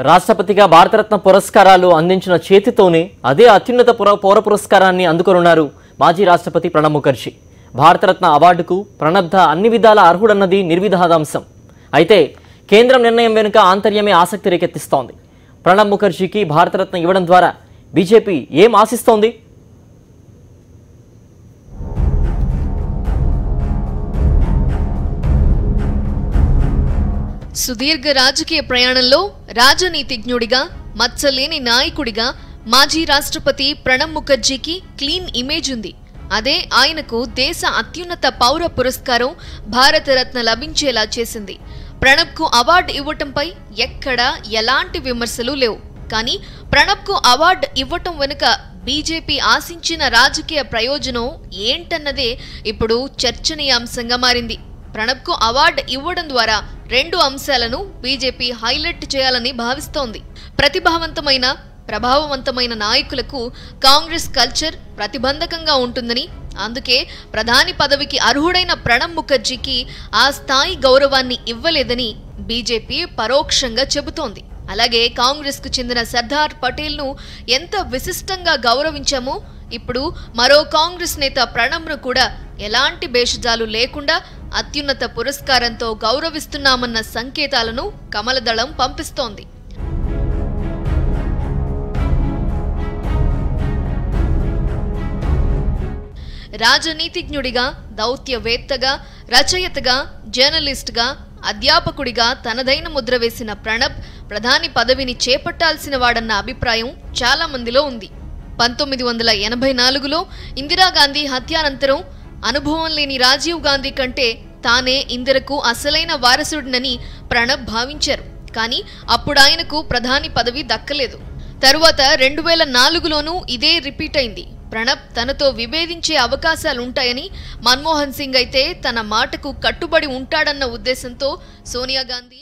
రాష్ట్రపతిగా భారతరత్న పురస్కారాలు అందించిన చేతితోనే అదే అత్యున్నత పౌర పురస్కారాన్ని అందుకొనున్నారు మాజీ రాష్ట్రపతి ప్రణబ్ ముఖర్జీ. భారతరత్న అవార్డుకు ప్రణబ్ అన్ని విధాల అర్హుడన్నది నిర్వివాదాంశం. అయితే కేంద్రం నిర్ణయం వెనుక ఆంతర్యమే ఆసక్తి రేకెత్తిస్తోంది. ప్రణబ్ ముఖర్జీకి భారతరత్న ఇవ్వడం ద్వారా బీజేపీ ఏం ఆశిస్తోంది? సుదీర్ఘ రాజకీయ ప్రయాణంలో రాజనీతిజ్ఞుడిగా, మచ్చలేని నాయకుడిగా మాజీ రాష్ట్రపతి ప్రణబ్ ముఖర్జీకి క్లీన్ ఇమేజ్ ఉంది. అదే ఆయనకు దేశ అత్యున్నత పౌర పురస్కారం భారతరత్న లభించేలా చేసింది. ప్రణబ్కు అవార్డు ఇవ్వటంపై ఎక్కడా ఎలాంటి విమర్శలు లేవు. కానీ ప్రణబ్కు అవార్డు ఇవ్వటం వెనుక బీజేపీ ఆశించిన రాజకీయ ప్రయోజనం ఏంటన్నదే ఇప్పుడు చర్చనీయాంశంగా మారింది. ప్రణబ్కు అవార్డు ఇవ్వడం ద్వారా రెండు అంశాలను బీజేపీ హైలైట్ చేయాలని భావిస్తోంది. ప్రతిభావంతమైన, ప్రభావవంతమైన నాయకులకు కాంగ్రెస్ కల్చర్ ప్రతిబంధకంగా ఉంటుందని, అందుకే ప్రధాని పదవికి అర్హుడైన ప్రణబ్ ముఖర్జీకి ఆ స్థాయి గౌరవాన్ని ఇవ్వలేదని బీజేపీ పరోక్షంగా చెబుతోంది. అలాగే కాంగ్రెస్కు చెందిన సర్దార్ పటేల్ను ఎంత విశిష్టంగా గౌరవించామో ఇప్పుడు మరో కాంగ్రెస్ నేత ప్రణబ్ను కూడా ఎలాంటి భేషజాలు లేకుండా అత్యున్నత పురస్కారంతో గౌరవిస్తున్నామన్న సంకేతాలను కమలదళం పంపిస్తోంది. రాజనీతిజ్ఞుడిగా, దౌత్యవేత్తగా, రచయితగా, జర్నలిస్ట్గా, అధ్యాపకుడిగా తనదైన ముద్ర వేసిన ప్రణబ్ ప్రధాని పదవిని చేపట్టాల్సిన వాడన్న అభిప్రాయం చాలా మందిలో ఉంది. 1984లో ఇందిరాగాంధీ హత్యానంతరం అనుభవం లేని రాజీవ్ గాంధీ కంటే తానే ఇందిరకు అసలైన వారసుడినని ప్రణబ్ భావించారు. కానీ అప్పుడు ఆయనకు ప్రధాని పదవి దక్కలేదు. తరువాత 2004లోనూ ఇదే రిపీట్ అయింది. ప్రణబ్ తనతో విభేదించే అవకాశాలుంటాయని, మన్మోహన్ సింగ్ అయితే తన మాటకు కట్టుబడి ఉంటాడన్న ఉద్దేశంతో సోనియా గాంధీ